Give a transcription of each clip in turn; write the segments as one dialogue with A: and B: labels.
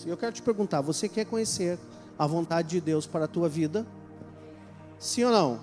A: E eu quero te perguntar, você quer conhecer a vontade de Deus para a tua vida? Sim ou não?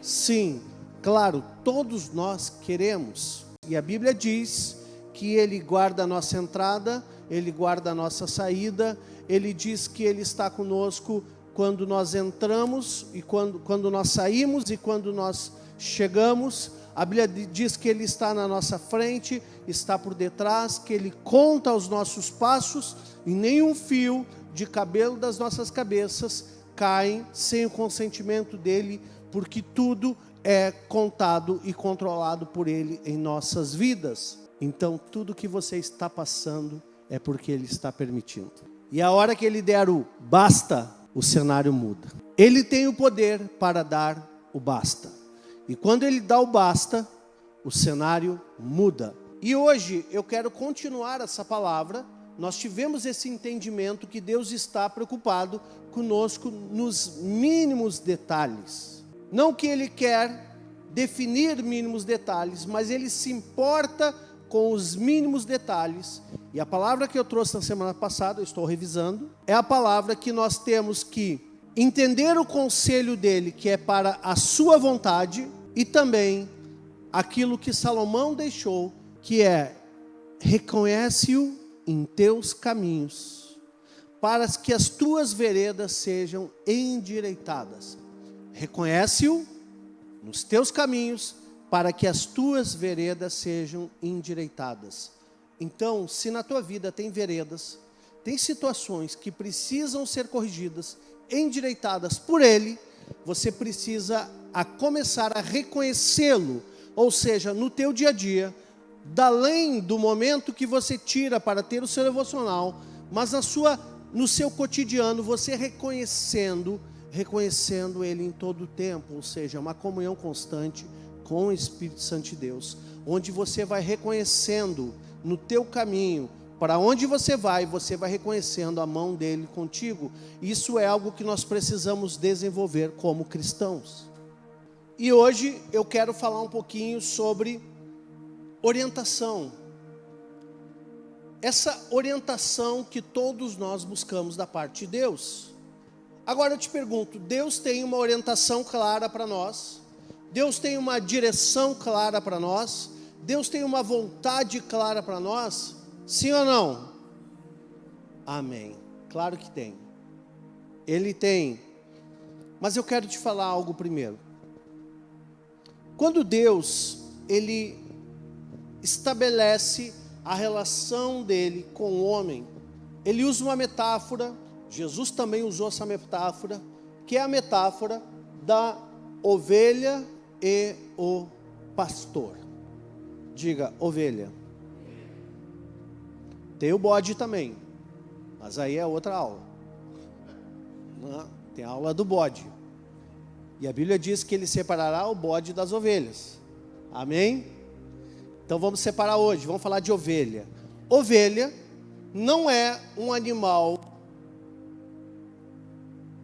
A: Sim, claro, todos nós queremos. E a Bíblia diz que Ele guarda a nossa entrada, Ele guarda a nossa saída. Ele diz que Ele está conosco quando nós entramos e quando nós saímos e quando nós chegamos. A Bíblia diz que Ele está na nossa frente, está por detrás, que Ele conta os nossos passos e nenhum fio de cabelo das nossas cabeças cai sem o consentimento dEle, porque tudo é contado e controlado por Ele em nossas vidas. Então tudo que você está passando é porque Ele está permitindo. E a hora que Ele der o basta, o cenário muda. Ele tem o poder para dar o basta. E quando Ele dá o basta, o cenário muda. E hoje eu quero continuar essa palavra. Nós tivemos esse entendimento que Deus está preocupado conosco nos mínimos detalhes. Não que Ele quer definir mínimos detalhes, mas Ele se importa com os mínimos detalhes. E a palavra que eu trouxe na semana passada, eu estou revisando, é a palavra que nós temos que entender o conselho dele, que é para a sua vontade, e também aquilo que Salomão deixou, que é: reconhece-o em teus caminhos, para que as tuas veredas sejam endireitadas. Reconhece-o nos teus caminhos, para que as tuas veredas sejam endireitadas. Então, se na tua vida tem veredas, tem situações que precisam ser corrigidas, endireitadas por Ele, você precisa começar a reconhecê-lo, ou seja, no teu dia a dia, além do momento que você tira para ter o seu devocional, mas no seu cotidiano, você reconhecendo Ele em todo o tempo, ou seja, uma comunhão constante com o Espírito Santo de Deus, onde você vai reconhecendo no teu caminho, para onde você vai reconhecendo a mão dele contigo. Isso é algo que nós precisamos desenvolver como cristãos. E hoje eu quero falar um pouquinho sobre orientação. Essa orientação que todos nós buscamos da parte de Deus. Agora eu te pergunto, Deus tem uma orientação clara para nós? Deus tem uma direção clara para nós? Deus tem uma vontade clara para nós? Sim ou não? Amém. Claro que tem. Ele tem. Mas eu quero te falar algo primeiro. Quando Deus, Ele estabelece a relação dele com o homem, Ele usa uma metáfora. Jesus também usou essa metáfora, que é a metáfora da ovelha e o pastor. Diga, ovelha. Tem o bode também, mas aí é outra aula. Tem a aula do bode. E a Bíblia diz que Ele separará o bode das ovelhas. Amém? Então vamos separar hoje, vamos falar de ovelha. Ovelha não é um animal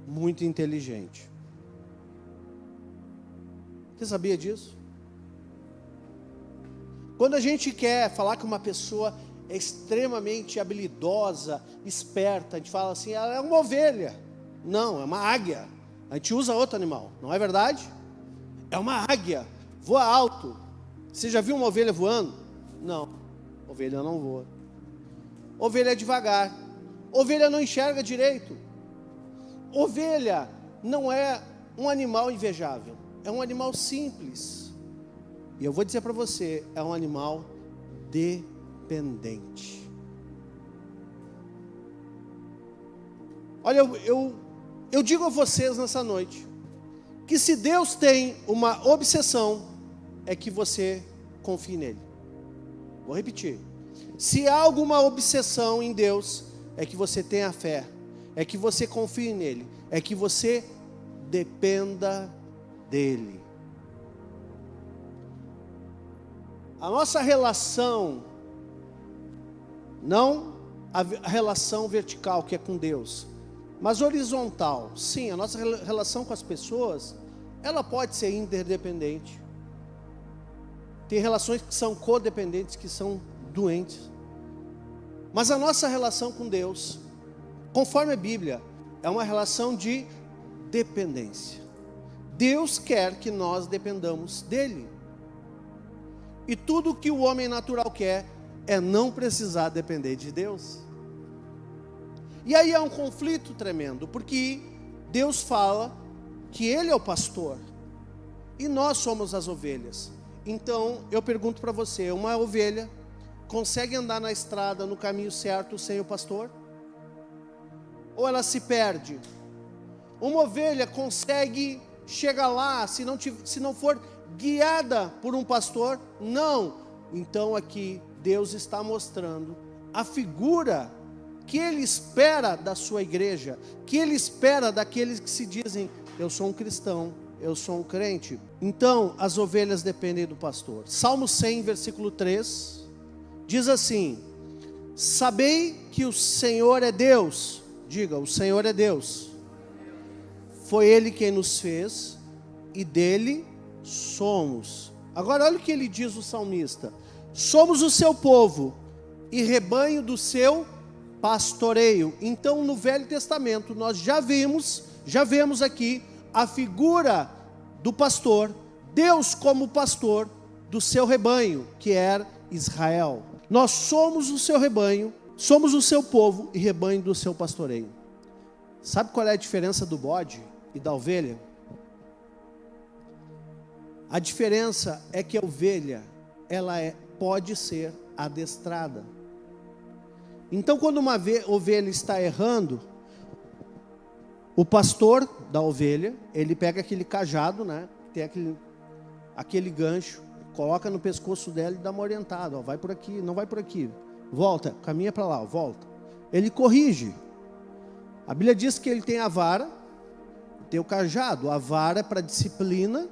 A: muito inteligente. Você sabia disso? Quando a gente quer falar que uma pessoa é extremamente habilidosa, esperta, a gente fala assim, ela é uma ovelha. Não, é uma águia. A gente usa outro animal, não é verdade? É uma águia, voa alto. Você já viu uma ovelha voando? Não, ovelha não voa. Ovelha é devagar. Ovelha não enxerga direito. Ovelha não é um animal invejável, é um animal simples. E eu vou dizer para você, é um animal dependente. Olha, eu digo a vocês nessa noite, que se Deus tem uma obsessão, é que você confie nele. Vou repetir. Se há alguma obsessão em Deus, é que você tenha fé, é que você confie nele, é que você dependa dele. A nossa relação, não a relação vertical que é com Deus, mas horizontal, sim, a nossa relação com as pessoas, ela pode ser interdependente. Tem relações que são codependentes, que são doentes. Mas a nossa relação com Deus Conforme a Bíblia, é uma relação de dependência. Deus quer que nós dependamos dele. E tudo que o homem natural quer é não precisar depender de Deus. E aí há um conflito tremendo, porque Deus fala que Ele é o pastor e nós somos as ovelhas. Então eu pergunto para você, uma ovelha consegue andar na estrada, no caminho certo, sem o pastor? Ou ela se perde? Uma ovelha consegue chegar lá se não for guiada por um pastor? Não. Então aqui Deus está mostrando a figura que Ele espera da sua igreja, que Ele espera daqueles que se dizem, eu sou um cristão, eu sou um crente. Então as ovelhas dependem do pastor. Salmo 100, versículo 3, diz assim: sabei que o Senhor é Deus. Diga, o Senhor é Deus. Foi Ele quem nos fez e dele somos. Agora olha o que ele diz, o salmista: somos o seu povo e rebanho do seu pastoreio. Então no Velho Testamento nós já vemos aqui a figura do pastor, Deus como pastor do seu rebanho, que era Israel. Nós somos o seu rebanho, somos o seu povo e rebanho do seu pastoreio. Sabe qual é a diferença do bode e da ovelha? A diferença é que a ovelha, pode ser adestrada. Então quando uma ovelha está errando, o pastor da ovelha, ele pega aquele cajado, né? Tem aquele gancho, coloca no pescoço dela e dá uma orientada, ó, vai por aqui, não vai por aqui, volta, caminha para lá, volta. Ele corrige. A Bíblia diz que ele tem a vara, tem o cajado. A vara é para disciplina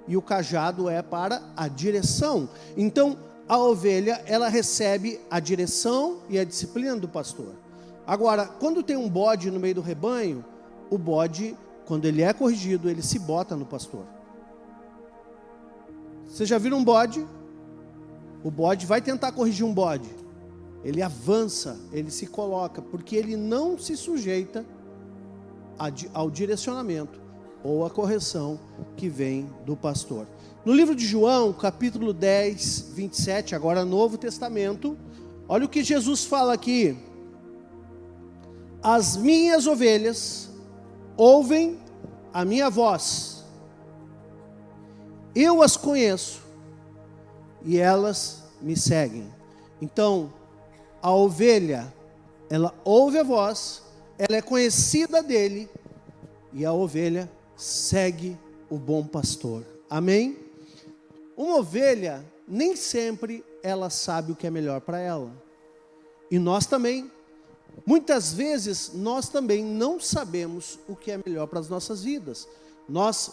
A: e o cajado é para a direção. Então a ovelha, ela recebe a direção e a disciplina do pastor. Agora, quando tem um bode no meio do rebanho, o bode, quando ele é corrigido, ele se bota no pastor. Você já viu um bode? O bode vai tentar corrigir um bode. Ele avança, ele se coloca, porque ele não se sujeita ao direcionamento ou à correção que vem do pastor. No livro de João, capítulo 10, 27, agora Novo Testamento, olha o que Jesus fala aqui: as minhas ovelhas ouvem a minha voz, eu as conheço e elas me seguem. Então, a ovelha, ela ouve a voz, ela é conhecida dele e a ovelha segue o bom pastor. Amém? Uma ovelha, nem sempre ela sabe o que é melhor para ela. E nós também. Muitas vezes nós também não sabemos o que é melhor para as nossas vidas. Nós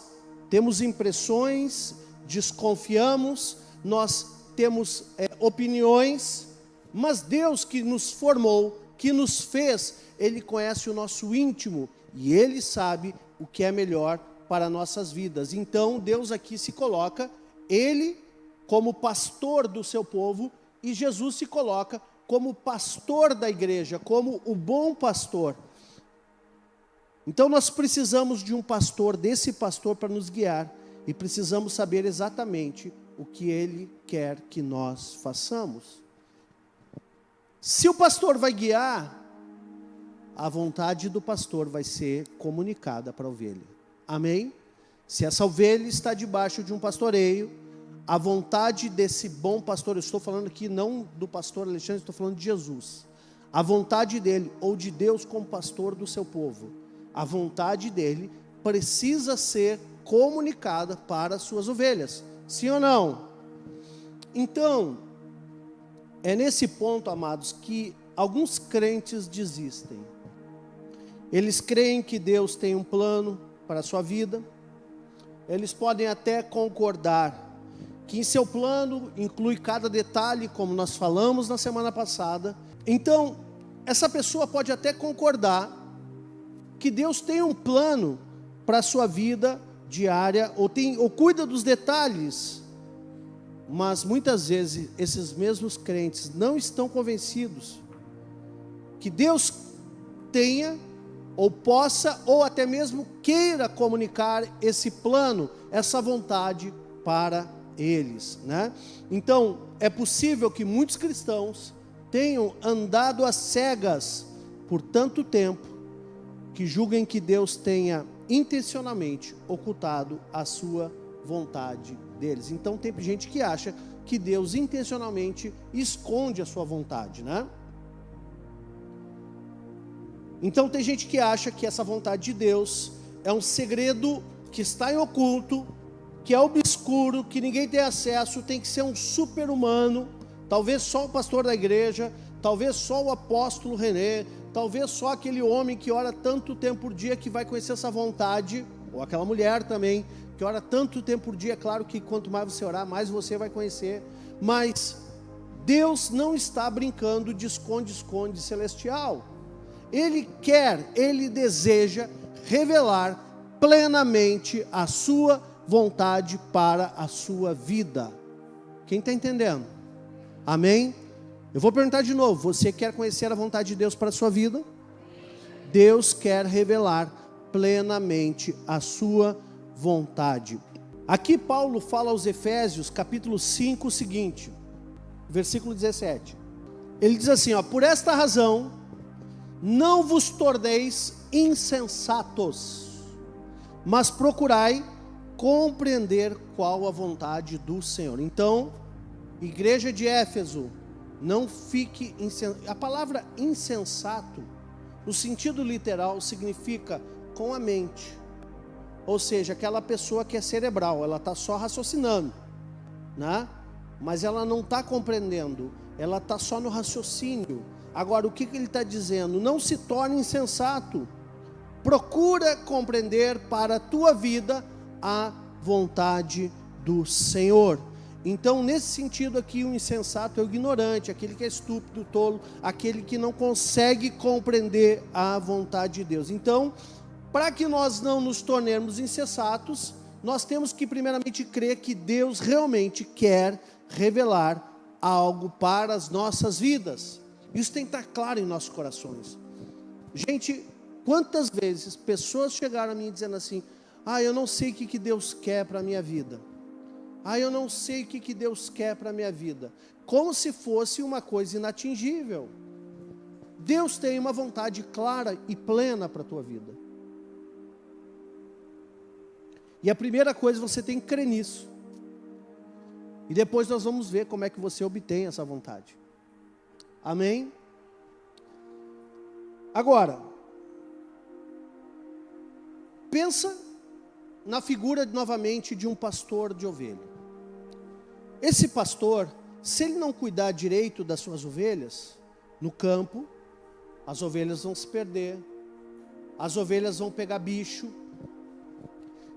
A: temos impressões, desconfiamos, nós temos opiniões, mas Deus que nos formou, que nos fez, Ele conhece o nosso íntimo e Ele sabe o que é melhor para nossas vidas. Então Deus aqui se coloca, Ele como pastor do seu povo, e Jesus se coloca como pastor da igreja, como o bom pastor. Então nós precisamos de um pastor, desse pastor para nos guiar, e precisamos saber exatamente o que ele quer que nós façamos. Se o pastor vai guiar, a vontade do pastor vai ser comunicada para a ovelha. Amém? Se essa ovelha está debaixo de um pastoreio, a vontade desse bom pastor, eu estou falando aqui não do pastor Alexandre, estou falando de Jesus. A vontade dele, ou de Deus como pastor do seu povo, a vontade dele precisa ser comunicada para as suas ovelhas. Sim ou não? Então, é nesse ponto, amados, que alguns crentes desistem. Eles creem que Deus tem um plano para a sua vida. Eles podem até concordar que em seu plano inclui cada detalhe, como nós falamos na semana passada. Então, essa pessoa pode até concordar que Deus tem um plano para a sua vida diária, ou cuida dos detalhes, mas muitas vezes esses mesmos crentes não estão convencidos que Deus tenha, ou possa, ou até mesmo queira comunicar esse plano, essa vontade para eles, né? Então, é possível que muitos cristãos tenham andado às cegas por tanto tempo, que julguem que Deus tenha intencionalmente ocultado a sua vontade deles. Então, tem gente que acha que Deus intencionalmente esconde a sua vontade, né? Então tem gente que acha que essa vontade de Deus é um segredo que está em oculto, que é obscuro, que ninguém tem acesso, tem que ser um super-humano, talvez só o pastor da igreja, talvez só o apóstolo René, talvez só aquele homem que ora tanto tempo por dia que vai conhecer essa vontade, ou aquela mulher também, que ora tanto tempo por dia. Claro que quanto mais você orar, mais você vai conhecer, mas Deus não está brincando de esconde-esconde celestial. Ele quer, Ele deseja revelar plenamente a sua vontade para a sua vida. Quem está entendendo? Amém? Eu vou perguntar de novo, você quer conhecer a vontade de Deus para a sua vida? Deus quer revelar plenamente a sua vontade. Aqui Paulo fala aos Efésios, capítulo 5, o seguinte, versículo 17. Ele diz assim, ó: por esta razão, não vos torneis insensatos, mas procurai compreender qual a vontade do Senhor. Então, igreja de Éfeso, não fique insensato. A palavra insensato, no sentido literal, significa com a mente. Ou seja, aquela pessoa que é cerebral, ela está só raciocinando, né? Mas ela não está compreendendo, ela está só no raciocínio. Agora, o que ele está dizendo? Não se torne insensato. Procura compreender para a tua vida a vontade do Senhor. Então, nesse sentido aqui, o insensato é o ignorante, aquele que é estúpido, tolo, aquele que não consegue compreender a vontade de Deus. Então, para que nós não nos tornemos insensatos, nós temos que primeiramente crer que Deus realmente quer revelar algo para as nossas vidas. Isso tem que estar claro em nossos corações. Gente, quantas vezes pessoas chegaram a mim dizendo assim: eu não sei o que Deus quer para a minha vida. Eu não sei o que Deus quer para a minha vida. Como se fosse uma coisa inatingível. Deus tem uma vontade clara e plena para a tua vida. E a primeira coisa, você tem que crer nisso. E depois nós vamos ver como é que você obtém essa vontade. Amém? Agora, pensa na figura novamente de um pastor de ovelha. Esse pastor, se ele não cuidar direito das suas ovelhas, no campo, as ovelhas vão se perder, as ovelhas vão pegar bicho.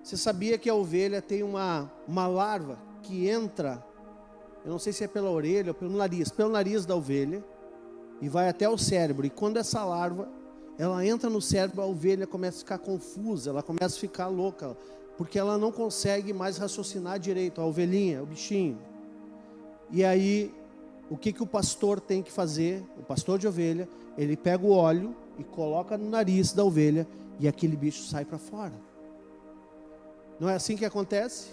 A: Você sabia que a ovelha tem uma larva que entra, eu não sei se é pela orelha ou pelo nariz da ovelha, e vai até o cérebro, e quando essa larva, ela entra no cérebro, a ovelha começa a ficar confusa, ela começa a ficar louca, porque ela não consegue mais raciocinar direito, a ovelhinha, o bichinho. E aí, o que o pastor tem que fazer, o pastor de ovelha, ele pega o óleo e coloca no nariz da ovelha, e aquele bicho sai para fora. Não é assim que acontece?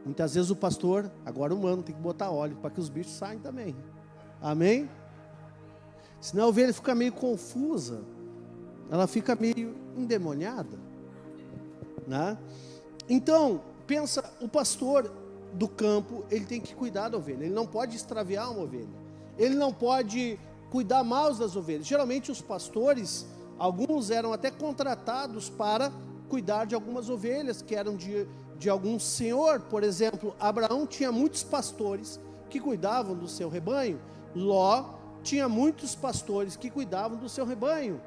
A: Muitas vezes o pastor, agora humano, tem que botar óleo para que os bichos saiam também. Amém? Senão a ovelha fica meio confusa, ela fica meio endemoniada, né? Então, pensa, o pastor do campo, ele tem que cuidar da ovelha, ele não pode extraviar uma ovelha, ele não pode cuidar mal das ovelhas. Geralmente os pastores, alguns eram até contratados para cuidar de algumas ovelhas que eram de algum senhor. Por exemplo, Abraão tinha muitos pastores que cuidavam do seu rebanho. Ló tinha muitos pastores que cuidavam do seu rebanho.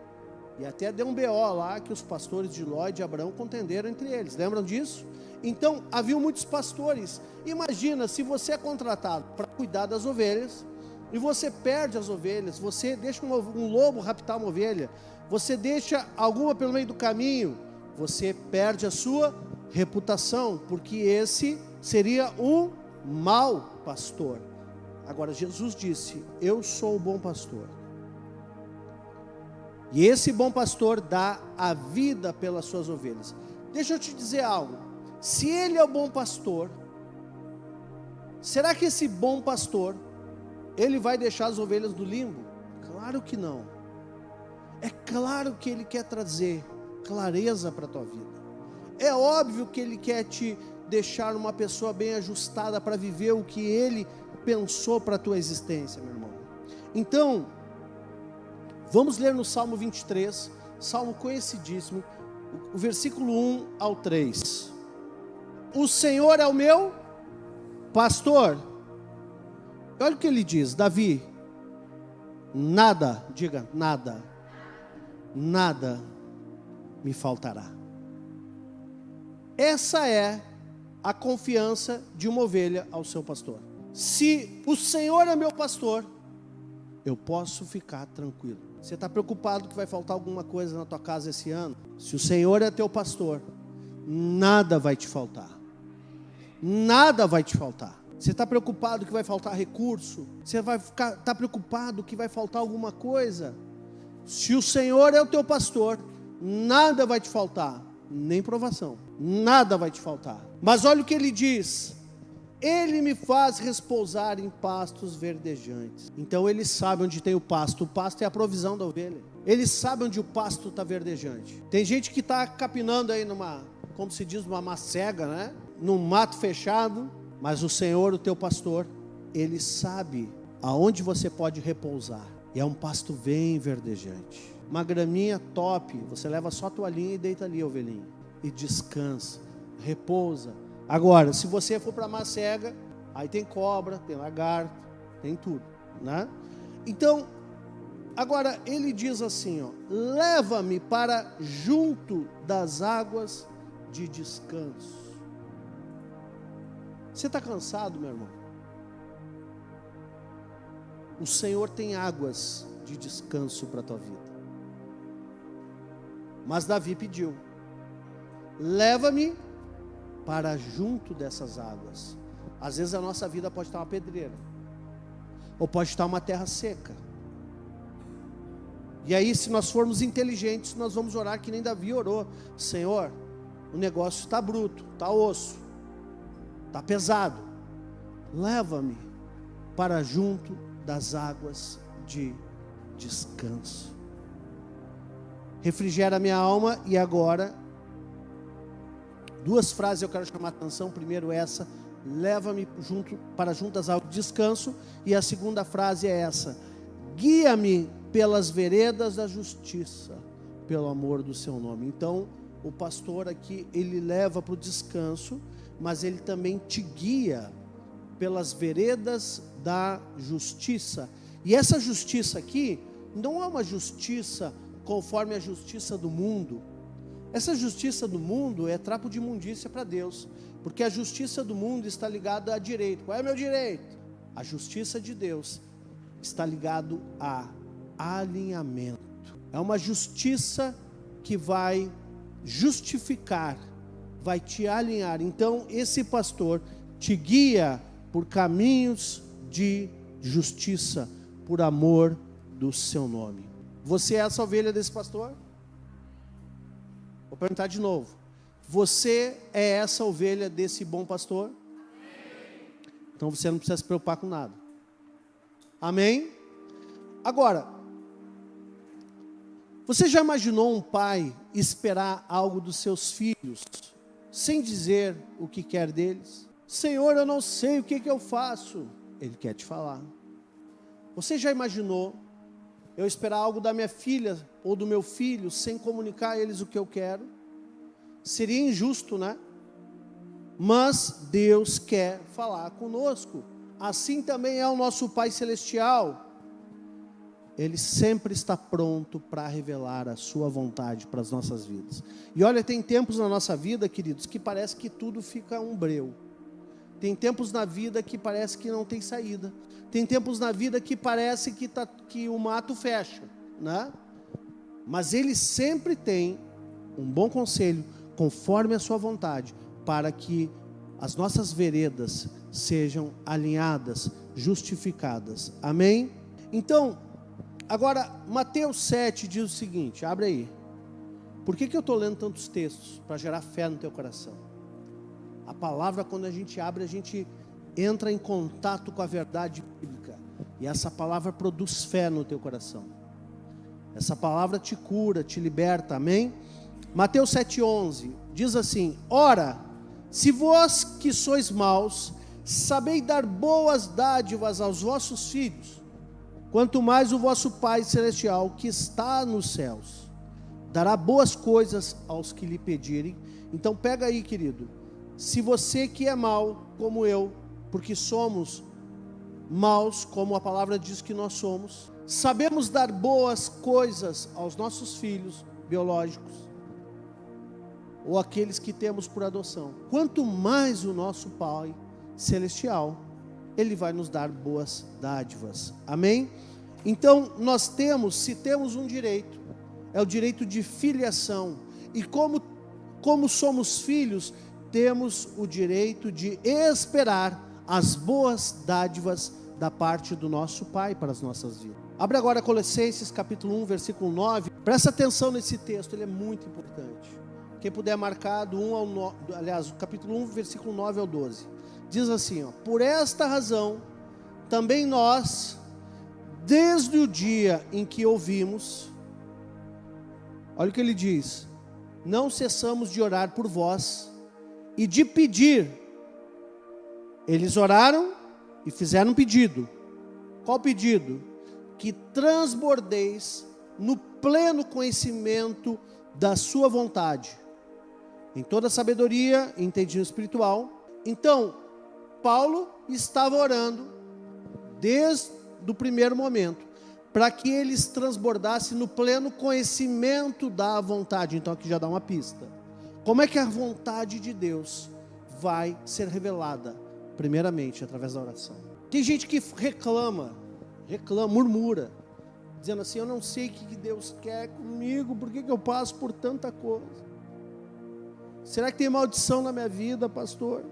A: E até deu um BO lá que os pastores de Ló e de Abraão contenderam entre eles. Lembram disso? Então, havia muitos pastores. Imagina se você é contratado para cuidar das ovelhas e você perde as ovelhas, você deixa um lobo raptar uma ovelha, você deixa alguma pelo meio do caminho, você perde a sua reputação, porque esse seria um mau pastor. Agora, Jesus disse: eu sou o bom pastor. E esse bom pastor dá a vida pelas suas ovelhas. Deixa eu te dizer algo. Se ele é o bom pastor, será que esse bom pastor, ele vai deixar as ovelhas do limbo? Claro que não. É claro que ele quer trazer clareza para a tua vida. É óbvio que ele quer te deixar uma pessoa bem ajustada para viver o que ele pensou para a tua existência, meu irmão. Então, vamos ler no Salmo 23, Salmo conhecidíssimo, o versículo 1 ao 3. O Senhor é o meu pastor. Olha o que ele diz, Davi. Nada, diga, nada me faltará. Essa é a confiança de uma ovelha ao seu pastor. Se o Senhor é meu pastor, eu posso ficar tranquilo. Você está preocupado que vai faltar alguma coisa na tua casa esse ano? Se o Senhor é teu pastor, nada vai te faltar. Nada vai te faltar. Você está preocupado que vai faltar recurso? Você vai estar preocupado que vai faltar alguma coisa? Se o Senhor é o teu pastor, nada vai te faltar, nem provação. Nada vai te faltar. Mas olha o que ele diz: ele me faz repousar em pastos verdejantes. Então ele sabe onde tem o pasto é a provisão da ovelha. Ele sabe onde o pasto está verdejante. Tem gente que está capinando aí numa, como se diz, numa macega, né? Num mato fechado. Mas o Senhor, o teu pastor, ele sabe aonde você pode repousar. E é um pasto bem verdejante. Uma graminha top, você leva só a toalhinha e deita ali, ovelhinha. E descansa, repousa. Agora, se você for para macega, aí tem cobra, tem lagarto, tem tudo, né? Então, agora ele diz assim, ó: leva-me para junto das águas de descanso. Você está cansado, meu irmão? O Senhor tem águas de descanso para a tua vida. Mas Davi pediu: leva-me para junto dessas águas. Às vezes a nossa vida pode estar uma pedreira, ou pode estar uma terra seca. E aí, se nós formos inteligentes, nós vamos orar que nem Davi orou: Senhor, o negócio está bruto, está osso, está pesado, leva-me para junto das águas de descanso. Refrigera minha alma. E agora, duas frases eu quero chamar a atenção. Primeiro essa: leva-me para junto das águas de descanso. E a segunda frase é essa: guia-me pelas veredas da justiça, pelo amor do seu nome. Então, o pastor aqui, ele leva para o descanso, mas ele também te guia pelas veredas da justiça. E essa justiça aqui não é uma justiça conforme a justiça do mundo. Essa justiça do mundo é trapo de imundícia para Deus, porque a justiça do mundo está ligada a direito. Qual é meu direito? A justiça de Deus está ligado a alinhamento. É uma justiça que vai justificar, vai te alinhar. Então esse pastor te guia por caminhos de justiça, por amor do seu nome. Você é essa ovelha desse pastor? Vou perguntar de novo: você é essa ovelha desse bom pastor? Então você não precisa se preocupar com nada. Amém? Agora, você já imaginou um pai esperar algo dos seus filhos sem dizer o que quer deles? Senhor, eu não sei o que eu faço. Ele quer te falar. Você já imaginou eu esperar algo da minha filha ou do meu filho sem comunicar a eles o que eu quero? Seria injusto, né? Mas Deus quer falar conosco. Assim também é o nosso Pai Celestial. Ele sempre está pronto para revelar a sua vontade para as nossas vidas. E olha, tem tempos na nossa vida, queridos, que parece que tudo fica um breu. Tem tempos na vida que parece que não tem saída. Tem tempos na vida que parece que o mato fecha, né? Mas Ele sempre tem um bom conselho, conforme a sua vontade, para que as nossas veredas sejam alinhadas, justificadas. Amém? Então, Agora, Mateus 7 diz o seguinte, abre aí. Por que eu estou lendo tantos textos? Para gerar fé no teu coração. A palavra, quando a gente abre, a gente entra em contato com a verdade bíblica. E essa palavra produz fé no teu coração. Essa palavra te cura, te liberta, amém? Mateus 7,11 diz assim: ora, se vós que sois maus, sabeis dar boas dádivas aos vossos filhos, quanto mais o vosso Pai Celestial, que está nos céus, dará boas coisas aos que lhe pedirem. Então pega aí, querido, se você que é mau, como eu, porque somos maus, como a palavra diz que nós somos, sabemos dar boas coisas aos nossos filhos biológicos, ou aqueles que temos por adoção, quanto mais o nosso Pai Celestial, Ele vai nos dar boas dádivas, amém? Então nós temos, se temos um direito, é o direito de filiação, e como somos filhos, temos o direito de esperar as boas dádivas da parte do nosso Pai para as nossas vidas. Abre agora Colossenses capítulo 1, versículo 9, presta atenção nesse texto, ele é muito importante. Quem puder marcar do 1 ao 9, aliás, o capítulo 1, versículo 9 ao 12, diz assim, ó: por esta razão, também nós, desde o dia em que ouvimos, olha o que ele diz, não cessamos de orar por vós e de pedir. Eles oraram e fizeram um pedido. Qual pedido? Que transbordeis no pleno conhecimento da sua vontade, em toda sabedoria e entendimento espiritual. Então, Paulo estava orando desde o primeiro momento, para que eles transbordassem no pleno conhecimento da vontade. Então aqui já dá uma pista. Como é que a vontade de Deus vai ser revelada? Primeiramente, através da oração. Tem gente que reclama, murmura, dizendo assim, eu não sei o que Deus quer comigo, por que eu passo por tanta coisa? Será que tem maldição na minha vida, pastor?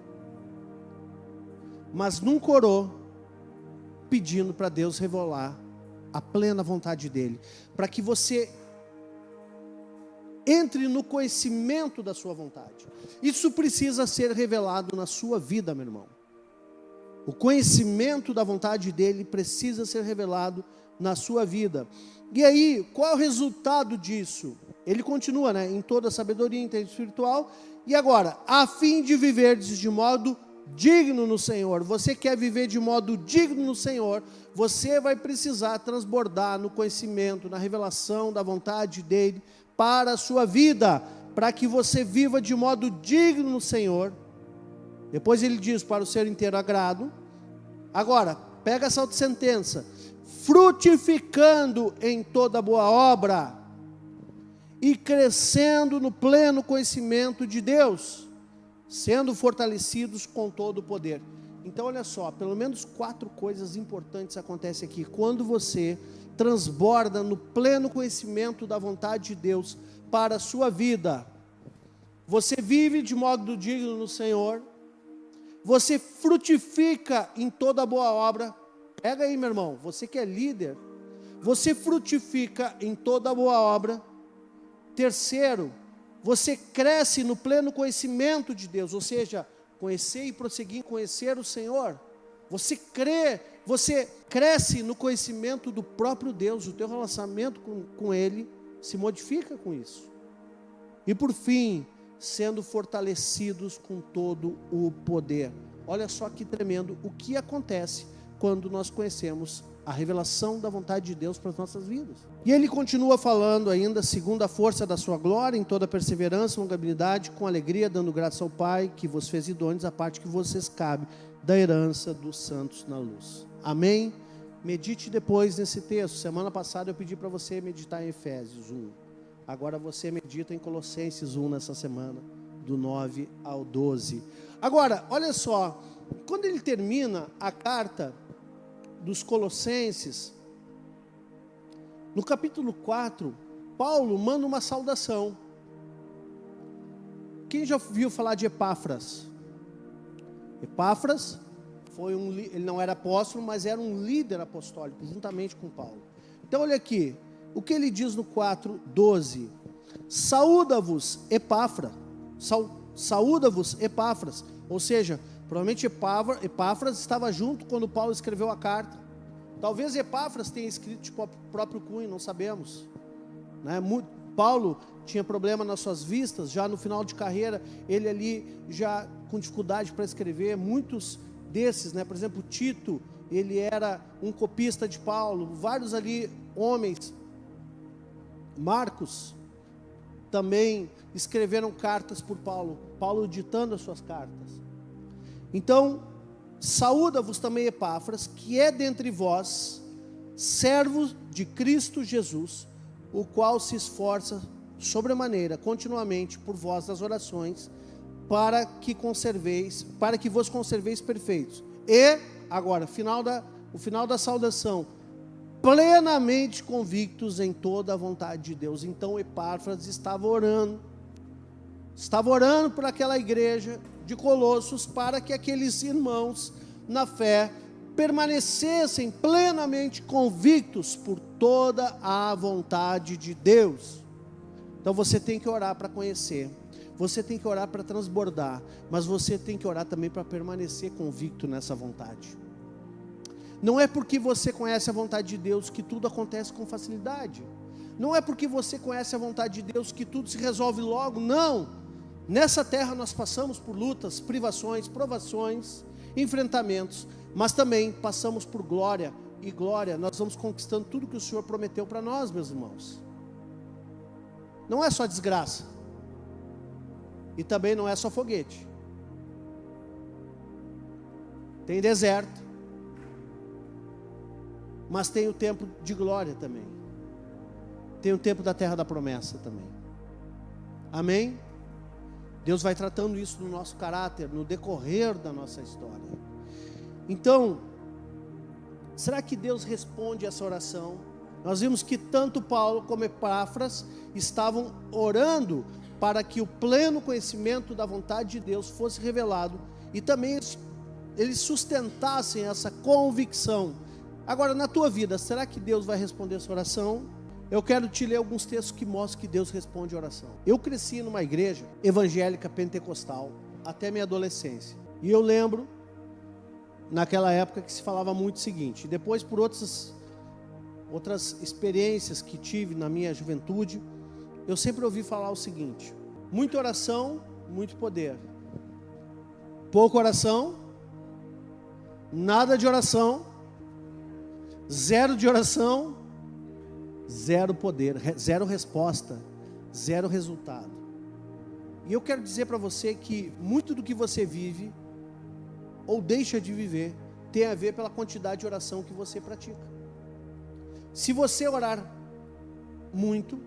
A: Mas nunca orou pedindo para Deus revelar a plena vontade dEle, para que você entre no conhecimento da sua vontade. Isso precisa ser revelado na sua vida, meu irmão. O conhecimento da vontade dEle precisa ser revelado na sua vida. E aí, qual é o resultado disso? Ele continua, né? Em toda sabedoria, entendimento espiritual. E agora, a fim de viverdes de modo digno no Senhor. Você quer viver de modo digno no Senhor, você vai precisar transbordar no conhecimento, na revelação da vontade dEle para a sua vida, para que você viva de modo digno no Senhor. Depois ele diz, para o seu inteiro agrado. Agora, pega essa outra sentença, frutificando em toda boa obra e crescendo no pleno conhecimento de Deus, sendo fortalecidos com todo o poder. Então olha só, pelo menos 4 coisas importantes acontecem aqui, quando você transborda no pleno conhecimento da vontade de Deus para a sua vida. Você vive de modo digno no Senhor, você frutifica em toda boa obra. Pega aí, meu irmão, você que é líder, você frutifica em toda boa obra. Terceiro, você cresce no pleno conhecimento de Deus, ou seja, conhecer e prosseguir em conhecer o Senhor. Você cresce no conhecimento do próprio Deus, o teu relacionamento com Ele se modifica com isso. E por fim, sendo fortalecidos com todo o poder. Olha só que tremendo o que acontece quando nós conhecemos a revelação da vontade de Deus para as nossas vidas. E ele continua falando ainda, segundo a força da sua glória, em toda perseverança, longanimidade, com alegria, dando graças ao Pai, que vos fez idôneos, a parte que vocês cabe, da herança dos santos na luz. Amém? Medite depois nesse texto. Semana passada eu pedi para você meditar em Efésios 1. Agora você medita em Colossenses 1 nessa semana, do 9 ao 12. Agora, olha só, quando ele termina a carta dos Colossenses, no capítulo 4, Paulo manda uma saudação. Quem já ouviu falar de Epáfras? Epáfras ele não era apóstolo, mas era um líder apostólico, juntamente com Paulo. Então olha aqui, o que ele diz no 4:12? Saúda-vos Epáfras, saúda-vos Epáfras, ou seja, provavelmente Epáfras estava junto quando Paulo escreveu a carta. Talvez Epáfras tenha escrito de próprio cunho, não sabemos, né? Paulo tinha problema nas suas vistas, já no final de carreira, ele ali já com dificuldade para escrever. Muitos desses, né? Por exemplo, Tito, ele era um copista de Paulo, vários ali homens, Marcos, também escreveram cartas por Paulo, Paulo ditando as suas cartas. Então, saúda-vos também Epáfras, que é dentre vós, servo de Cristo Jesus, o qual se esforça sobremaneira, continuamente, por vós nas orações, para que vos conserveis perfeitos. E, agora, o final da saudação, plenamente convictos em toda a vontade de Deus. Então Epáfras estava orando por aquela igreja de Colossos, para que aqueles irmãos na fé permanecessem plenamente convictos por toda a vontade de Deus. Então você tem que orar para conhecer, você tem que orar para transbordar, mas você tem que orar também para permanecer convicto nessa vontade. Não é porque você conhece a vontade de Deus que tudo acontece com facilidade. Não é porque você conhece a vontade de Deus que tudo se resolve logo, não. Nessa terra nós passamos por lutas, privações, provações, enfrentamentos, mas também passamos por glória, e glória, nós vamos conquistando tudo que o Senhor prometeu para nós, meus irmãos. Não é só desgraça, e também não é só foguete. Tem deserto, mas tem o tempo de glória também. Tem o tempo da terra da promessa também. Amém? Deus vai tratando isso no nosso caráter, no decorrer da nossa história. Então, será que Deus responde essa oração? Nós vimos que tanto Paulo como Epáfras estavam orando para que o pleno conhecimento da vontade de Deus fosse revelado, e também eles sustentassem essa convicção. Agora, na tua vida, será que Deus vai responder essa oração? Eu quero te ler alguns textos que mostram que Deus responde a oração. Eu cresci numa igreja evangélica pentecostal até minha adolescência. E eu lembro, naquela época, que se falava muito o seguinte. Depois, por outras experiências que tive na minha juventude, eu sempre ouvi falar o seguinte: muita oração, muito poder. Pouca oração, nada de oração. Zero de oração, zero poder, zero resposta, zero resultado. E eu quero dizer para você que muito do que você vive ou deixa de viver tem a ver pela quantidade de oração que você pratica. Se você orar muito,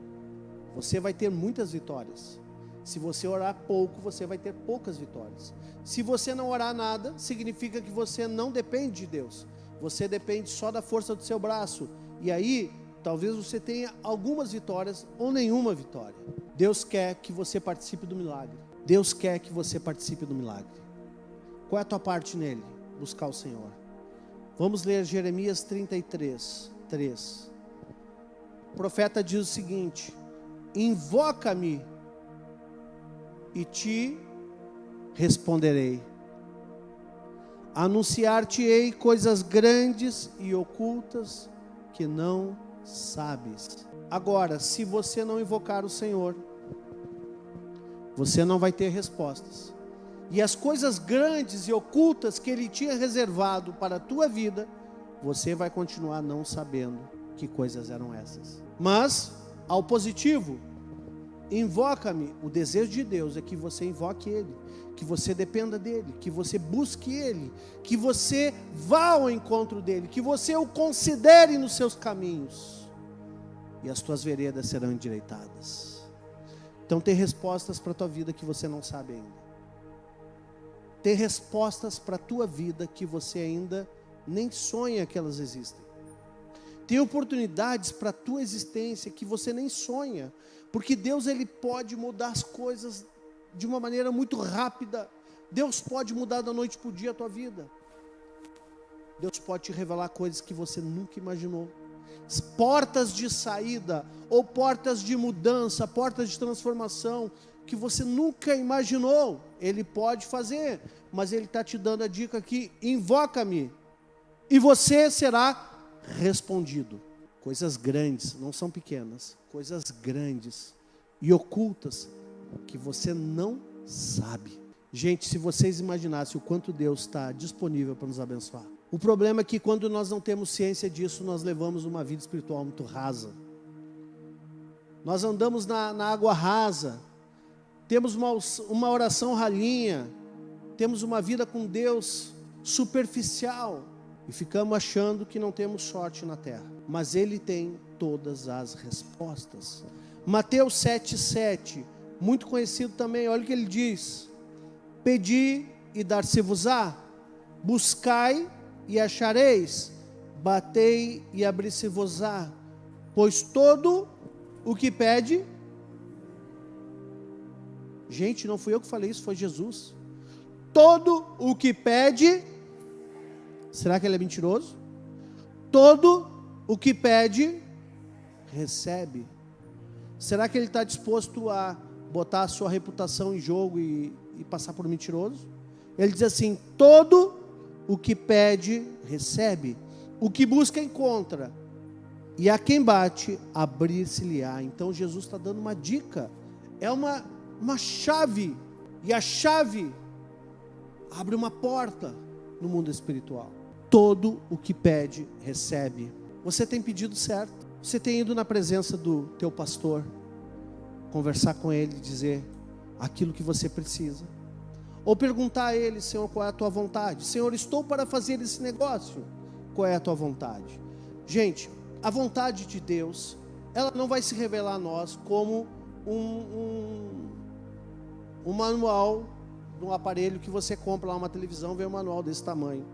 A: você vai ter muitas vitórias. Se você orar pouco, você vai ter poucas vitórias. Se você não orar nada, significa que você não depende de Deus. Você depende só da força do seu braço. E aí, talvez você tenha algumas vitórias ou nenhuma vitória. Deus quer que você participe do milagre. Deus quer que você participe do milagre. Qual é a tua parte nele? Buscar o Senhor. Vamos ler Jeremias 33:3. O profeta diz o seguinte: invoca-me e te responderei. Anunciar-te-ei coisas grandes e ocultas que não sabes. Agora, se você não invocar o Senhor, você não vai ter respostas. E as coisas grandes e ocultas que Ele tinha reservado para a tua vida, você vai continuar não sabendo que coisas eram essas. Mas, ao positivo, invoca-me. O desejo de Deus é que você invoque Ele, que você dependa dEle, que você busque Ele, que você vá ao encontro dEle, que você o considere nos seus caminhos, e as tuas veredas serão endireitadas. Então tem respostas para a tua vida que você não sabe ainda. Tem respostas para a tua vida que você ainda nem sonha que elas existem. Tem oportunidades para a tua existência que você nem sonha, porque Deus, Ele pode mudar as coisas de uma maneira muito rápida. Deus pode mudar da noite para o dia a tua vida. Deus pode te revelar coisas que você nunca imaginou. portas de saída, ou portas de mudança, portas de transformação, que você nunca imaginou, Ele pode fazer, mas Ele está te dando a dica aqui: invoca-me, e você será respondido. Coisas grandes, não são pequenas, coisas grandes e ocultas, que você não sabe. Gente, se vocês imaginassem o quanto Deus está disponível para nos abençoar. O problema é que quando nós não temos ciência disso, nós levamos uma vida espiritual muito rasa. Nós andamos na água rasa, temos uma oração ralinha, temos uma vida com Deus superficial, e ficamos achando que não temos sorte na terra. Mas Ele tem todas as respostas. Mateus 7,7, muito conhecido também, olha o que Ele diz: pedi e dar-se-vos-á, buscai e achareis, batei e abrir-se-vos-á, pois todo o que pede... Gente, não fui eu que falei isso, foi Jesus. Todo o que pede... Será que ele é mentiroso? Todo o que pede, recebe. Será que ele está disposto a botar a sua reputação em jogo e passar por mentiroso? Ele diz assim: todo o que pede, recebe. O que busca, encontra. E a quem bate, abrir-se-lhe-á. Então Jesus está dando uma dica. É uma chave. E a chave abre uma porta no mundo espiritual. Todo o que pede, recebe. Você tem pedido certo? Você tem ido na presença do teu pastor, conversar com ele, dizer aquilo que você precisa? Ou perguntar a ele: Senhor, qual é a tua vontade? Senhor, estou para fazer esse negócio, qual é a tua vontade? Gente, a vontade de Deus, ela não vai se revelar a nós como um manual de um aparelho que você compra lá, uma televisão, vem um manual desse tamanho,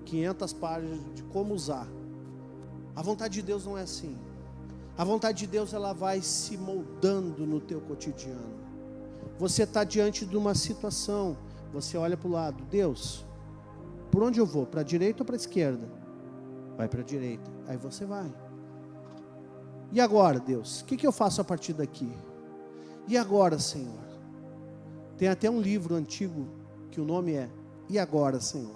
A: 500 páginas de como usar. A vontade de Deus não é assim. A vontade de Deus, ela vai se moldando no teu cotidiano. Você está diante de uma situação, você olha para o lado: Deus, por onde eu vou? Para a direita ou para a esquerda? Vai para a direita. Aí você vai. E agora, Deus, o que eu faço a partir daqui? E agora, Senhor? Tem até um livro antigo que o nome é E Agora, Senhor?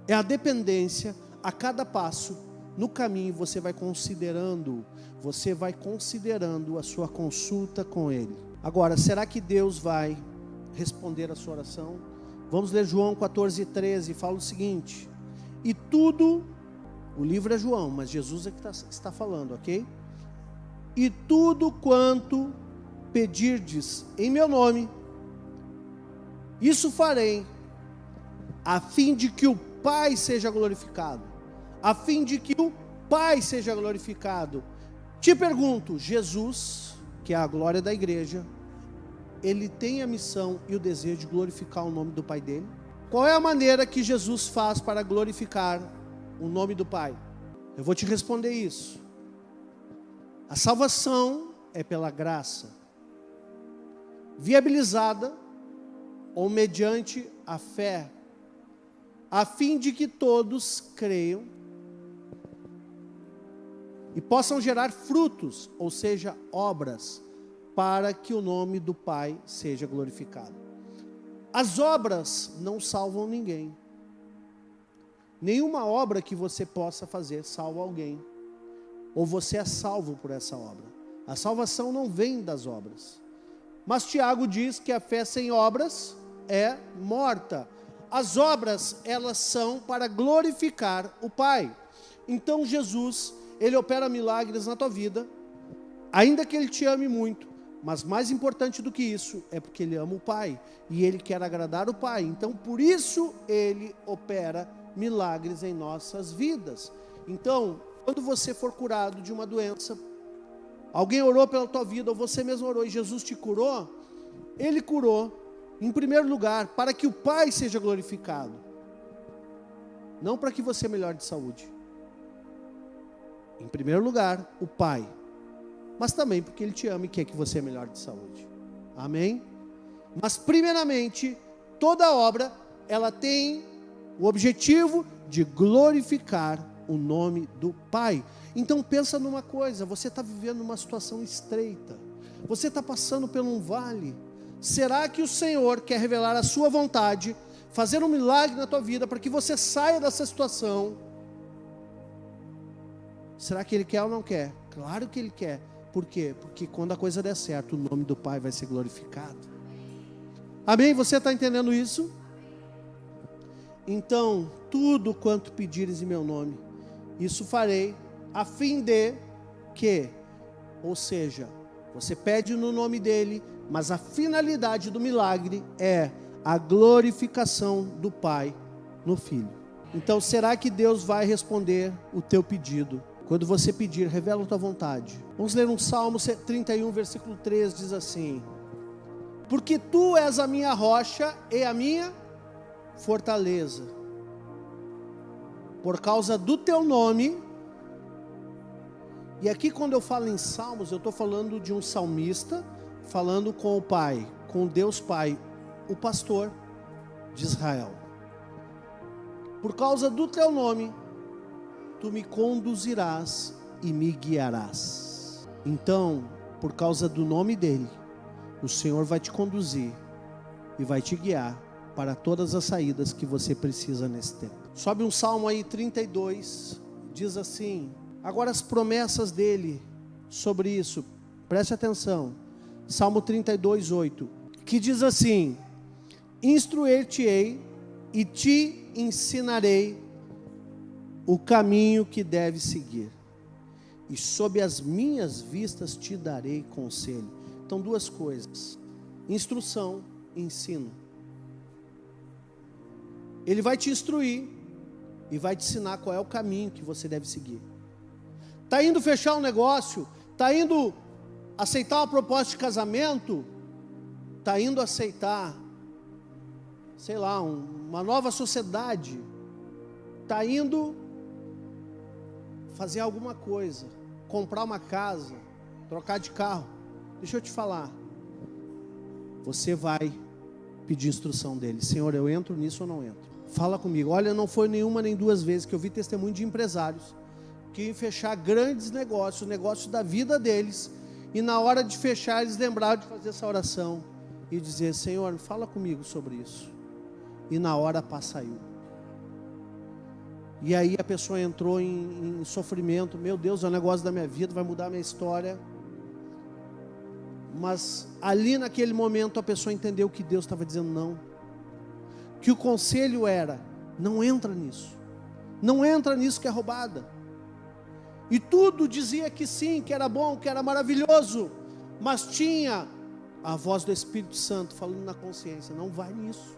A: É a dependência. A cada passo no caminho você vai considerando a sua consulta com Ele. Agora, será que Deus vai responder a sua oração? Vamos ler João 14:13, fala o seguinte: e tudo, o livro é João, mas Jesus é que está falando, ok? E tudo quanto pedirdes em meu nome, isso farei, a fim de que o Pai seja glorificado. A fim de que o Pai seja glorificado. Te pergunto, Jesus, que é a glória da igreja, Ele tem a missão e o desejo de glorificar o nome do Pai dele? Qual é a maneira que Jesus faz para glorificar o nome do Pai? Eu vou te responder isso. A salvação é pela graça, viabilizada ou mediante a fé, a fim de que todos creiam e possam gerar frutos, ou seja, obras, para que o nome do Pai seja glorificado. As obras não salvam ninguém. Nenhuma obra que você possa fazer salva alguém, ou você é salvo por essa obra. A salvação não vem das obras. Mas Tiago diz que a fé sem obras é morta. As obras, elas são para glorificar o Pai. Então Jesus, Ele opera milagres na tua vida, ainda que Ele te ame muito, mas mais importante do que isso, é porque Ele ama o Pai, e Ele quer agradar o Pai. Então por isso Ele opera milagres em nossas vidas. Então, quando você for curado de uma doença, alguém orou pela tua vida, ou você mesmo orou e Jesus te curou, Ele curou, em primeiro lugar, para que o Pai seja glorificado, não para que você melhore de saúde. Em primeiro lugar, o Pai, mas também porque Ele te ama e quer que você melhore de saúde. Amém? Mas primeiramente, toda obra, ela tem o objetivo de glorificar o nome do Pai. Então pensa numa coisa, você está vivendo uma situação estreita, você está passando por um vale. Será que o Senhor quer revelar a sua vontade, fazer um milagre na tua vida, para que você saia dessa situação? Será que Ele quer ou não quer? Claro que Ele quer. Por quê? Porque quando a coisa der certo, o nome do Pai vai ser glorificado. Amém? Você está entendendo isso? Então, tudo quanto pedires em meu nome, isso farei, a fim de que, ou seja, você pede no nome dEle, mas a finalidade do milagre é a glorificação do Pai no Filho. Então, será que Deus vai responder o teu pedido? Quando você pedir, revela a tua vontade. Vamos ler um Salmo 31, versículo 3, diz assim: porque tu és a minha rocha e a minha fortaleza. Por causa do teu nome. E aqui quando eu falo em Salmos, eu estou falando de um salmista, falando com o Pai, com Deus Pai, o pastor de Israel. Por causa do teu nome, tu me conduzirás e me guiarás. Então, por causa do nome dele, o Senhor vai te conduzir e vai te guiar para todas as saídas que você precisa nesse tempo. Sobe um salmo aí, 32, diz assim, agora as promessas dele sobre isso, preste atenção. Salmo 32, 8, que diz assim: instruir-te-ei e te ensinarei o caminho que deves seguir, e sob as minhas vistas te darei conselho. Então, duas coisas: instrução e ensino. Ele vai te instruir e vai te ensinar qual é o caminho que você deve seguir. Está indo fechar um negócio, está indo aceitar uma proposta de casamento, está indo aceitar, sei lá, uma nova sociedade, está indo fazer alguma coisa, comprar uma casa, trocar de carro. Deixa eu te falar, você vai pedir instrução dele. Senhor, eu entro nisso ou não entro? Fala comigo. Olha, não foi nenhuma nem duas vezes que eu vi testemunho de empresários que iam fechar grandes negócios, negócios da vida deles, e na hora de fechar eles lembraram de fazer essa oração e dizer: Senhor, fala comigo sobre isso. E na hora a paz saiu. E aí a pessoa entrou em sofrimento. Meu Deus, é o negócio da minha vida, vai mudar a minha história. Mas ali naquele momento a pessoa entendeu que Deus estava dizendo não. Que o conselho era: não entra nisso. Não entra nisso que é roubada. E tudo dizia que sim, que era bom, que era maravilhoso. Mas tinha a voz do Espírito Santo falando na consciência: não vai nisso,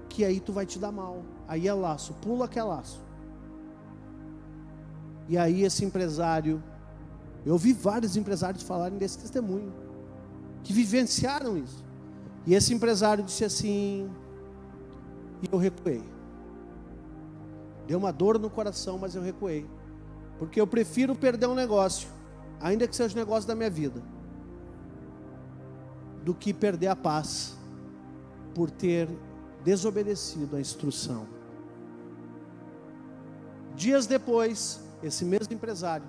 A: que aí tu vai te dar mal. Aí é laço, pula que é laço. E aí esse empresário, eu ouvi vários empresários falarem desse testemunho, que vivenciaram isso. E esse empresário disse assim, e eu recuei. Deu uma dor no coração, mas eu recuei. Porque eu prefiro perder um negócio, ainda que seja o negócio da minha vida, do que perder a paz por ter desobedecido a instrução. Dias depois, esse mesmo empresário,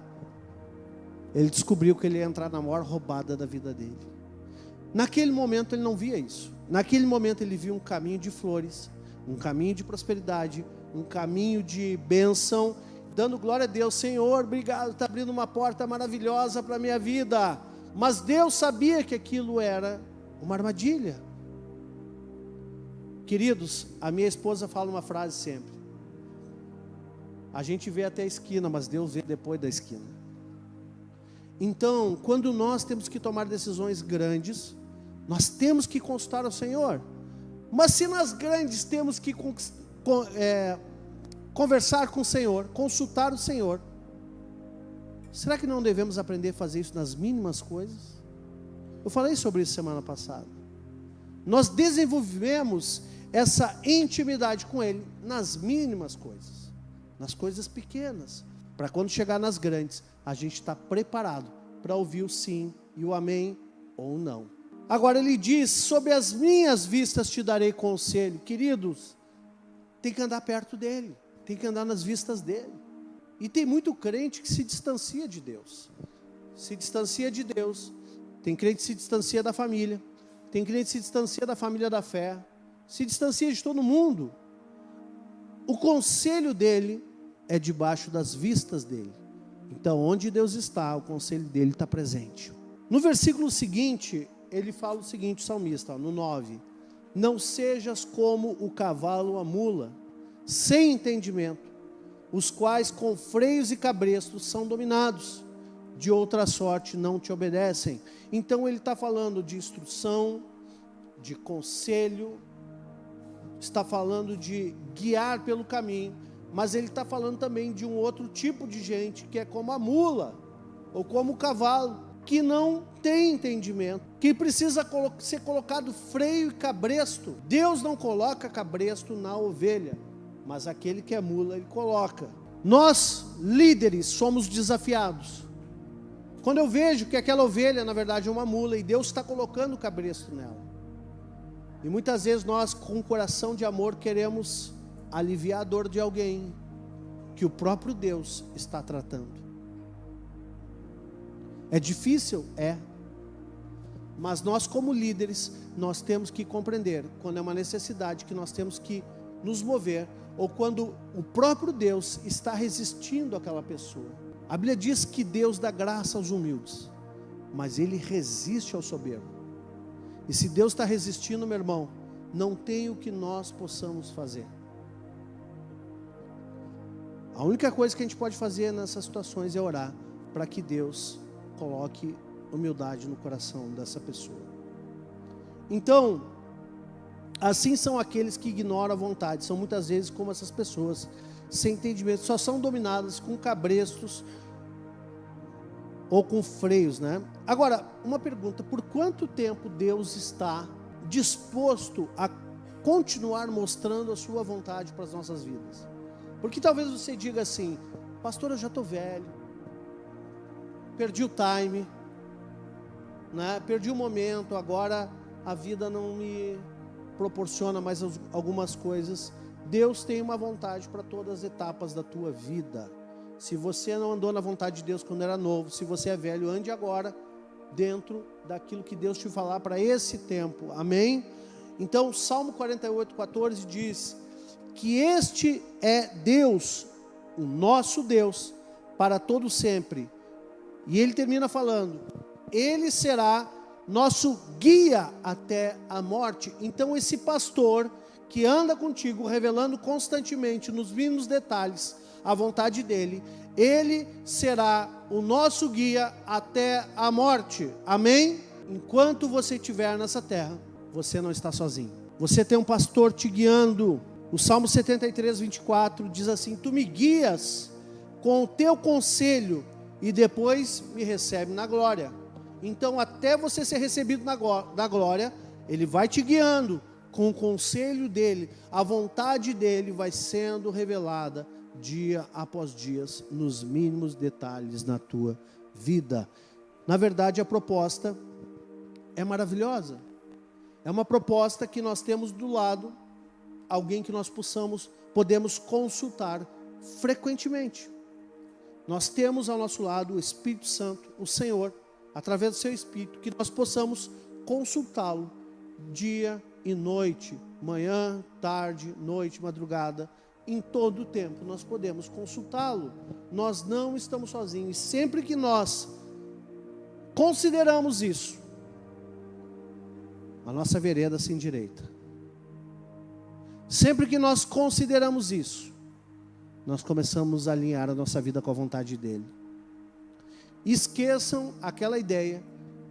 A: ele descobriu que ele ia entrar na maior roubada da vida dele. Naquele momento ele não via isso. Naquele momento ele viu um caminho de flores, um caminho de prosperidade, um caminho de bênção, dando glória a Deus. Senhor, obrigado, está abrindo uma porta maravilhosa para a minha vida. Mas Deus sabia que aquilo era uma armadilha. Queridos, a minha esposa fala uma frase sempre: a gente vê até a esquina, mas Deus vê depois da esquina. Então, quando nós temos que tomar decisões grandes, nós temos que consultar o Senhor. Mas se nas grandes temos que conversar com o Senhor, consultar o Senhor, será que não devemos aprender a fazer isso nas mínimas coisas? Eu falei sobre isso semana passada. Nós desenvolvemos essa intimidade com Ele nas mínimas coisas, nas coisas pequenas, para quando chegar nas grandes, a gente está preparado para ouvir o sim e o amém ou não. Agora ele diz: sob as minhas vistas te darei conselho. Queridos, tem que andar perto dele, tem que andar nas vistas dele. E tem muito crente que se distancia de Deus. Se distancia de Deus. Tem crente que se distancia da família. Tem crente que se distancia da família da fé. Se distancia de todo mundo. O conselho dele é debaixo das vistas dele. Então, onde Deus está, o conselho dele está presente. No versículo seguinte, ele fala o seguinte, o salmista, no 9. Não sejas como o cavalo ou a mula, sem entendimento, os quais com freios e cabrestos são dominados, de outra sorte não te obedecem. Então ele está falando de instrução, de conselho, está falando de guiar pelo caminho, mas ele está falando também de um outro tipo de gente, que é como a mula, ou como o cavalo, que não tem entendimento, que precisa ser colocado freio e cabresto. Deus não coloca cabresto na ovelha, mas aquele que é mula, ele coloca. Nós, líderes, somos desafiados. Quando eu vejo que aquela ovelha, na verdade, é uma mula, e Deus está colocando o cabresto nela. E muitas vezes nós, com um coração de amor, queremos aliviar a dor de alguém, que o próprio Deus está tratando. É difícil? É. Mas nós, como líderes, nós temos que compreender quando é uma necessidade que nós temos que nos mover, ou quando o próprio Deus está resistindo àquela pessoa. A Bíblia diz que Deus dá graça aos humildes, mas Ele resiste ao soberbo. E se Deus está resistindo, meu irmão, não tem o que nós possamos fazer. A única coisa que a gente pode fazer nessas situações é orar para que Deus coloque humildade no coração dessa pessoa. Então, assim são aqueles que ignoram a vontade, são muitas vezes como essas pessoas, sem entendimento, só são dominadas com cabrestos ou com freios, né? Agora, uma pergunta, por quanto tempo Deus está disposto a continuar mostrando a sua vontade para as nossas vidas? Porque talvez você diga assim, pastor, eu já estou velho, perdi o time, né? Perdi o momento, agora a vida não me proporciona mais algumas coisas. Deus tem uma vontade para todas as etapas da tua vida. Se você não andou na vontade de Deus quando era novo, se você é velho, ande agora dentro daquilo que Deus te falar para esse tempo, amém? Então, Salmo 48:14 diz que este é Deus, o nosso Deus, para todo sempre. E ele termina falando, ele será nosso guia até a morte. Então esse pastor que anda contigo, revelando constantemente, nos mínimos detalhes, a vontade dele, ele será o nosso guia até a morte, amém? Enquanto você estiver nessa terra, você não está sozinho, você tem um pastor te guiando. O Salmo 73:24 diz assim, tu me guias com o teu conselho e depois me recebe na glória. Então até você ser recebido na glória, ele vai te guiando com o conselho dele, a vontade dele vai sendo revelada dia após dia, nos mínimos detalhes na tua vida. Na verdade, a proposta é maravilhosa. É uma proposta que nós temos do lado, alguém que nós podemos consultar frequentemente. Nós temos ao nosso lado o Espírito Santo, o Senhor, através do seu Espírito, que nós possamos consultá-lo dia e noite, manhã, tarde, noite, madrugada, em todo o tempo nós podemos consultá-lo. Nós não estamos sozinhos. E sempre que nós consideramos isso, a nossa vereda se endireita. Sempre que nós consideramos isso, nós começamos a alinhar a nossa vida com a vontade dele. Esqueçam aquela ideia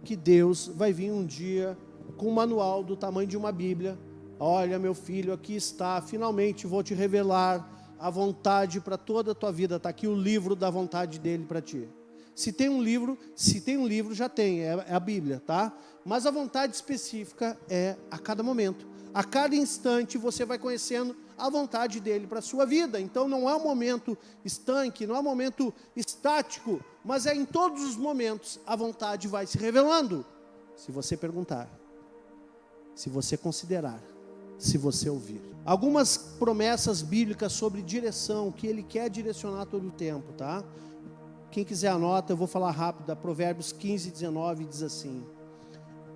A: que Deus vai vir um dia com um manual do tamanho de uma Bíblia. Olha, meu filho, aqui está, finalmente vou te revelar a vontade para toda a tua vida. Está aqui o livro da vontade dele para ti. Se tem um livro, já tem, é a Bíblia, tá? Mas a vontade específica é a cada momento. A cada instante você vai conhecendo a vontade dele para a sua vida. Então não é um momento estanque, não é um momento estático, mas é em todos os momentos a vontade vai se revelando. Se você perguntar, se você considerar, se você ouvir. Algumas promessas bíblicas sobre direção, que Ele quer direcionar todo o tempo, tá? Quem quiser anota, eu vou falar rápido. Provérbios 15, 19 diz assim: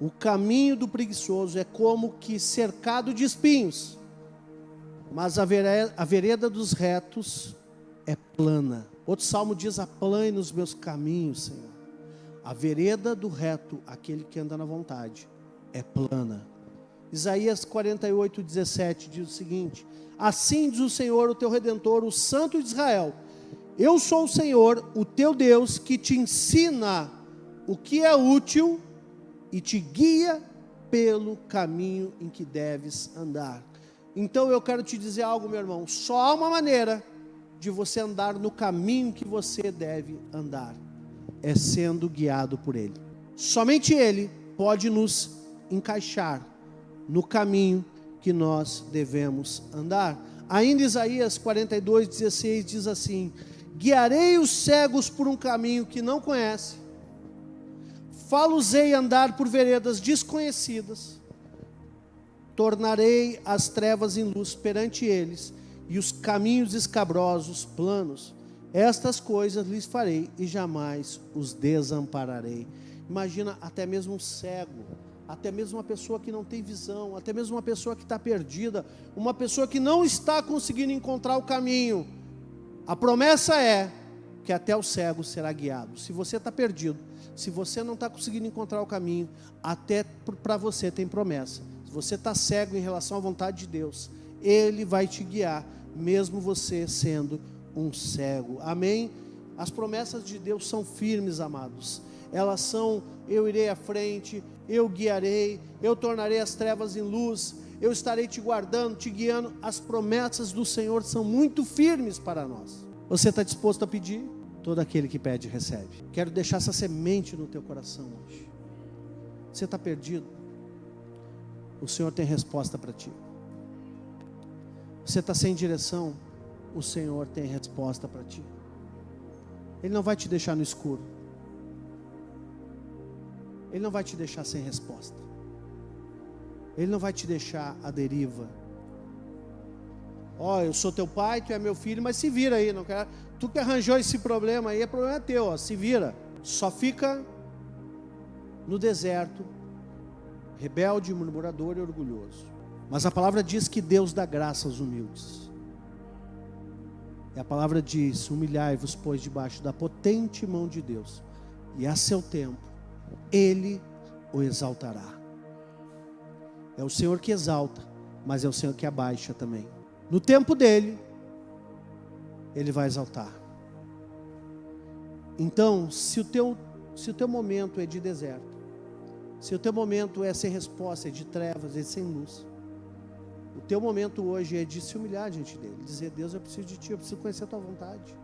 A: o caminho do preguiçoso é como que cercado de espinhos, mas a vereda dos retos é plana. Outro salmo diz: aplane os meus caminhos, Senhor. A vereda do reto, aquele que anda na vontade, é plana. Isaías 48, 17 diz o seguinte: assim diz o Senhor, o teu Redentor, o Santo de Israel: eu sou o Senhor, o teu Deus, que te ensina o que é útil e te guia pelo caminho em que deves andar. Então eu quero te dizer algo, meu irmão: só há uma maneira de você andar no caminho que você deve andar, é sendo guiado por Ele. Somente Ele pode nos encaixar no caminho que nós devemos andar. Ainda Isaías 42, 16 diz assim: guiarei os cegos por um caminho que não conhece, fá-los-ei andar por veredas desconhecidas, tornarei as trevas em luz perante eles, e os caminhos escabrosos planos. Estas coisas lhes farei, e jamais os desampararei. Imagina, até mesmo um cego, até mesmo uma pessoa que não tem visão, até mesmo uma pessoa que está perdida, uma pessoa que não está conseguindo encontrar o caminho. A promessa é que até o cego será guiado. Se você está perdido, se você não está conseguindo encontrar o caminho, até para você tem promessa. Se você está cego em relação à vontade de Deus, Ele vai te guiar, mesmo você sendo um cego. Amém? As promessas de Deus são firmes, amados. Elas são: eu irei à frente, eu guiarei, eu tornarei as trevas em luz, eu estarei te guardando, te guiando. As promessas do Senhor são muito firmes para nós. Você está disposto a pedir? Todo aquele que pede, recebe. Quero deixar essa semente no teu coração hoje. Você está perdido? O Senhor tem resposta para ti. Você está sem direção? O Senhor tem resposta para ti. Ele não vai te deixar no escuro. Ele não vai te deixar sem resposta. Ele não vai te deixar à deriva. Ó, eu sou teu pai, tu é meu filho, mas se vira aí, não quero. Tu que arranjou esse problema aí, é problema teu, ó, se vira. Só fica no deserto, rebelde, murmurador e orgulhoso. Mas a palavra diz que Deus dá graça aos humildes. E a palavra diz: humilhai-vos, pois, debaixo da potente mão de Deus, e a seu tempo Ele o exaltará. É o Senhor que exalta, mas é o Senhor que abaixa também. No tempo dele, Ele vai exaltar. Então, se o teu momento é de deserto, se o teu momento é sem resposta, é de trevas, é sem luz, o teu momento hoje é de se humilhar diante dele, dizer: Deus, eu preciso de ti, eu preciso conhecer a tua vontade,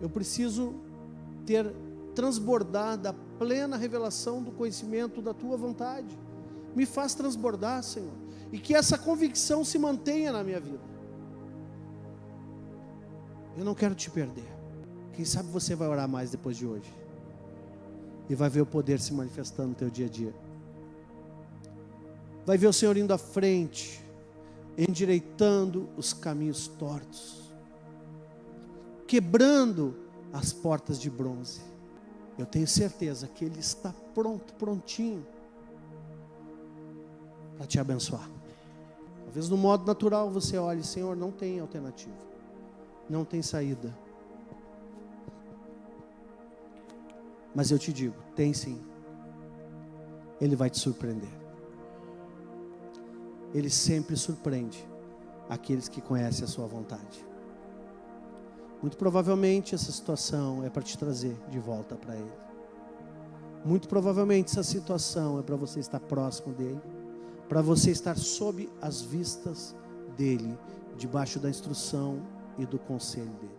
A: eu preciso transbordar da plena revelação do conhecimento da tua vontade. Me faz transbordar, Senhor, e que essa convicção se mantenha na minha vida. Eu não quero te perder. Quem sabe você vai orar mais depois de hoje e vai ver o poder se manifestando no teu dia a dia. Vai ver o Senhor indo à frente, endireitando os caminhos tortos, quebrando as portas de bronze. Eu tenho certeza que Ele está prontinho para te abençoar. Talvez no modo natural você olhe: Senhor, não tem alternativa, não tem saída. Mas eu te digo, tem sim. Ele vai te surpreender. Ele sempre surpreende aqueles que conhecem a sua vontade. Muito provavelmente essa situação é para te trazer de volta para Ele. Muito provavelmente essa situação é para você estar próximo dEle, para você estar sob as vistas dEle, debaixo da instrução e do conselho dEle.